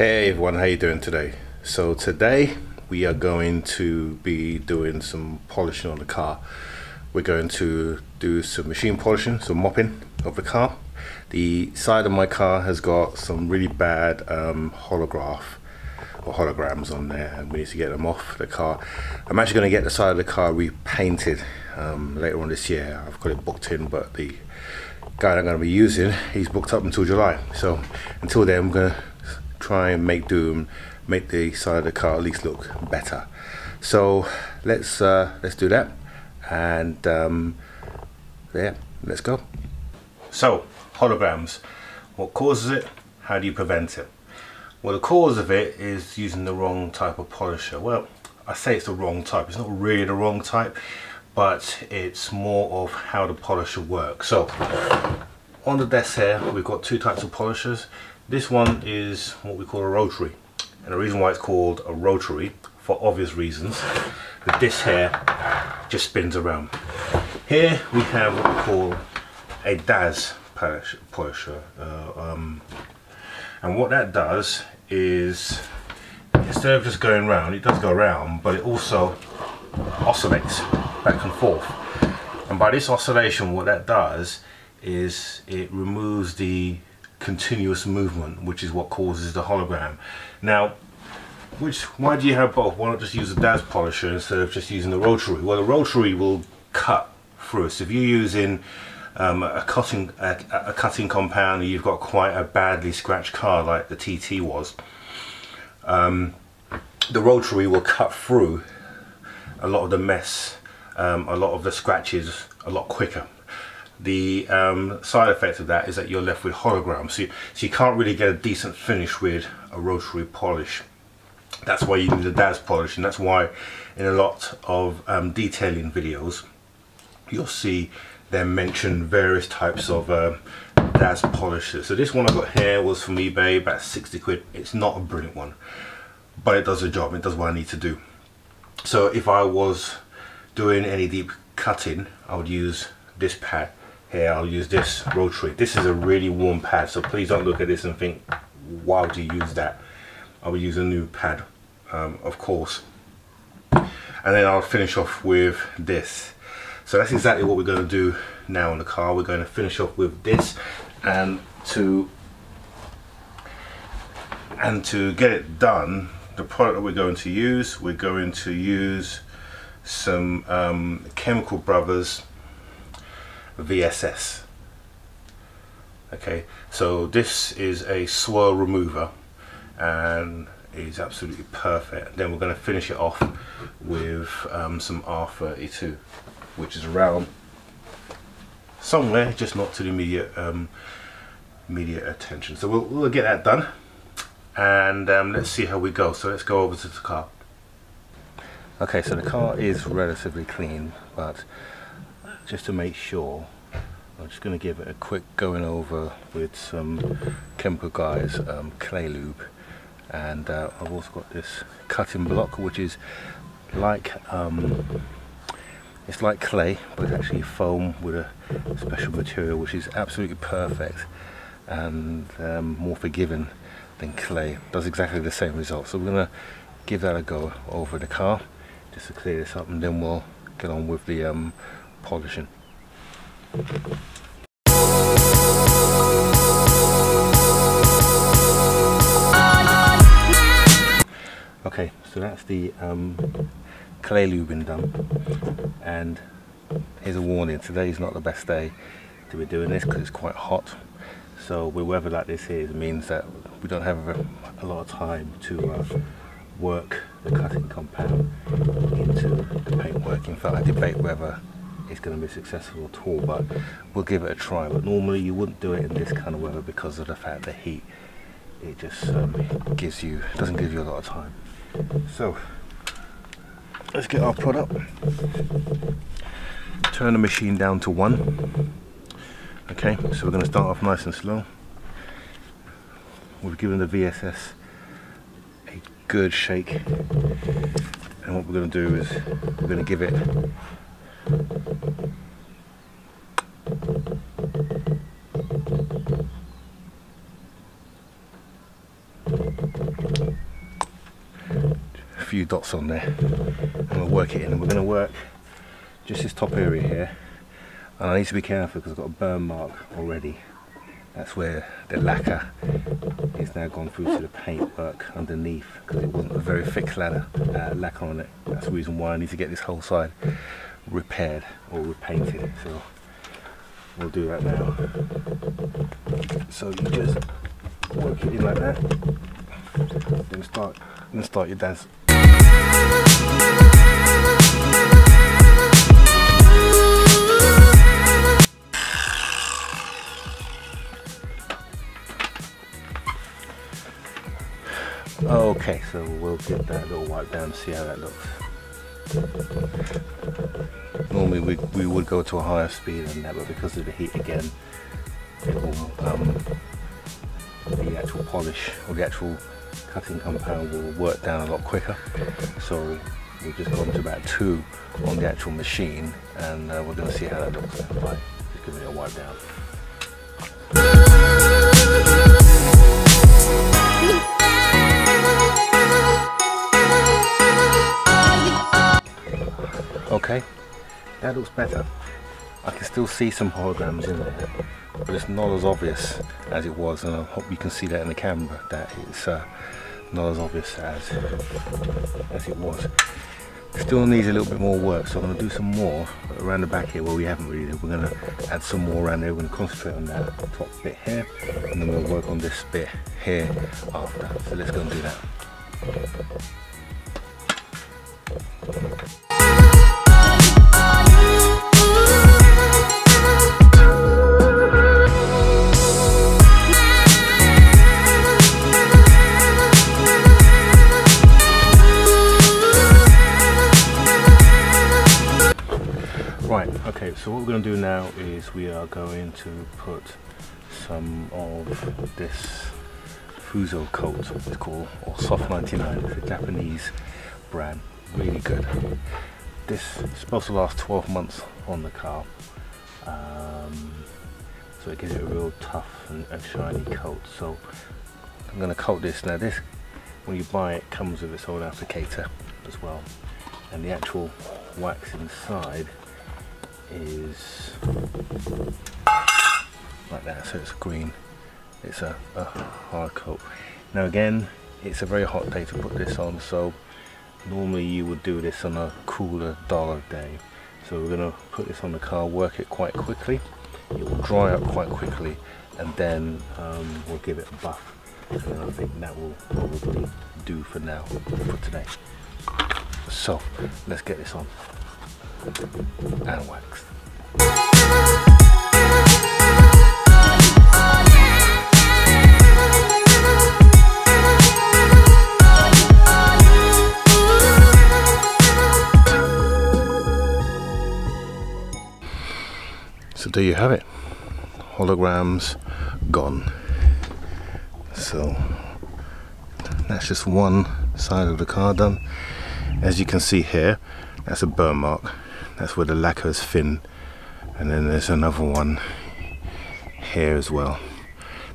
Hey everyone, how you doing today? So today we are going to be doing some polishing on the car. We're going to do some machine polishing, some mopping of the car. The side of my car has got some really bad holograms on there, and we need to get them off the car. I'm actually going to get the side of the car repainted later on this year. I've got it booked in, but the guy that I'm going to be using, he's booked up until July. So until then, I'm going to try and make the side of the car at least look better. So let's do that, and yeah, let's go. So holograms, what causes it? How do you prevent it? Well, the cause of it is using the wrong type of polisher. Well, I say it's the wrong type. It's not really the wrong type, but it's more of how the polisher works. So on the desk here, we've got two types of polishers. This one is what we call a rotary, and the reason why it's called a rotary, for obvious reasons, the disc here just spins around. Here we have what we call a DAS polisher, and what that does is, instead of just going round, it does go around, but it also oscillates back and forth. And by this oscillation, what that does is it removes the continuous movement, which is what causes the hologram. Now, why do you have both? Why not just use a DAS polisher instead of just using the rotary? Well, the rotary will cut through. So if you're using a cutting compound, and you've got quite a badly scratched car like the TT was, the rotary will cut through a lot of the mess, a lot of the scratches a lot quicker. The side effect of that is that you're left with holograms, so you can't really get a decent finish with a rotary polish. That's why you need a DAS polish, and that's why in a lot of detailing videos you'll see them mention various types of DAS polishers. So this one I got here was from eBay, about 60 quid. It's not a brilliant one, but it does the job. It does what I need to do. So if I was doing any deep cutting, I would use this pad here. I'll use this rotary. This is a really warm pad, so please don't look at this and think, why would you use that? I will use a new pad, of course, and then I'll finish off with this. So that's exactly what we're going to do now on the car. We're going to finish off with this, and to get it done, the product that we're going to use some Chemical Brothers VSS. Okay, so this is a swirl remover and is absolutely perfect. Then we're going to finish it off with some R32, which is around somewhere, just not to the immediate attention. So we'll get that done, and let's see how we go. So let's go over to the car. Okay, so the car is relatively clean, but just to make sure, I'm just going to give it a quick going over with some Chemical Guys clay lube, and I've also got this cutting block, which is like it's like clay, but it's actually foam with a special material which is absolutely perfect and more forgiving than clay. Does exactly the same result. So we're going to give that a go over the car just to clear this up, and then we'll get on with the polishing. Okay, so that's the clay lubing done, and here's a warning: today's not the best day to be doing this because it's quite hot. So with weather like this here, it means that we don't have a lot of time to work the cutting compound into the paintwork. In fact, I debate whether it's going to be successful at all, but we'll give it a try. But normally you wouldn't do it in this kind of weather because of the fact that heat, it just doesn't give you a lot of time. So let's get our product, turn the machine down to 1. Okay, so we're going to start off nice and slow. We've given the VSS a good shake, and what we're going to do is we're going to give it few dots on there, and we'll work it in. And we're going to work just this top area here, and I need to be careful because I've got a burn mark already. That's where the lacquer is now gone through to the paintwork underneath, because it wasn't a very thick lacquer on it. That's the reason why I need to get this whole side repaired or repainted. So we'll do that now. So you just work it in like that, then start your dance. Okay, so we'll get that little wipe down and see how that looks. Normally we would go to a higher speed than that, but because of the heat again, it will, the actual polish or the actual cutting compound will work down a lot quicker. So we've just gone to about 2 on the actual machine, and we're going to see how that looks. Right, just give it a wipe down. Okay, that looks better. I can still see some holograms in there, but it's not as obvious as it was, and I hope you can see that in the camera, that it's not as obvious as it was. Still needs a little bit more work, so I'm going to do some more around the back here where we haven't really. We're going to add some more around there. We're going to concentrate on that top bit here, and then we'll work on this bit here after. So let's go and do that. Right, okay, so what we're going to do now is we are going to put some of this Fuso coat, it's called, or Soft 99. It's a Japanese brand, really good. This is supposed to last 12 months on the car, so it gives it a real tough and shiny coat. So I'm going to coat this. Now this, when you buy it, comes with its own applicator as well, and the actual wax inside is like that, so it's green. It's a hard coat. Now again, it's a very hot day to put this on, so normally you would do this on a cooler, duller day. So we're going to put this on the car, work it quite quickly. It will dry up quite quickly, and then we'll give it a buff. And I think that will probably do for now, for today. So let's get this on and wax. So there you have it, holograms gone. So that's just one side of the car done. As you can see here, that's a burn mark. That's where the lacquer is thin, and then there's another one here as well.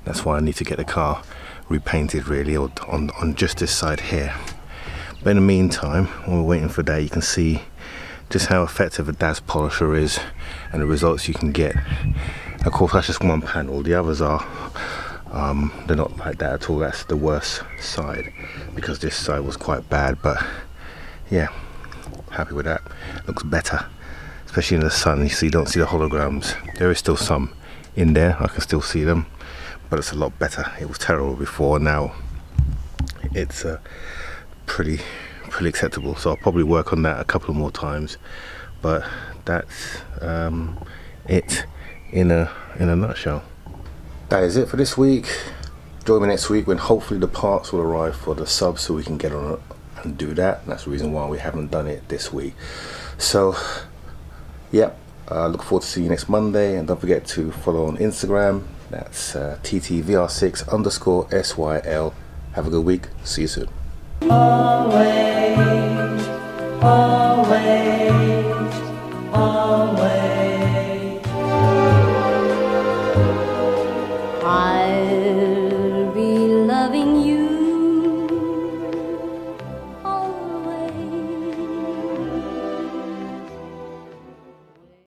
That's why I need to get the car repainted really, or on just this side here. But in the meantime, while we're waiting for that, you can see just how effective a DAS polisher is and the results you can get. Of course, that's just one panel. The others are they're not like that at all. That's the worst side, because this side was quite bad. But yeah, happy with that. Looks better, especially in the sun. You see, you don't see the holograms. There is still some in there, I can still see them, but it's a lot better. It was terrible before. Now it's pretty acceptable. So I'll probably work on that a couple more times, but that's it in a nutshell. That is it for this week. Join me next week when hopefully the parts will arrive for the sub, so we can get on it and do that. That's the reason why we haven't done it this week. So yep, look forward to seeing you next Monday, and don't forget to follow on Instagram. That's TTVR6_SYL. Have a good week. See you soon. Always, always.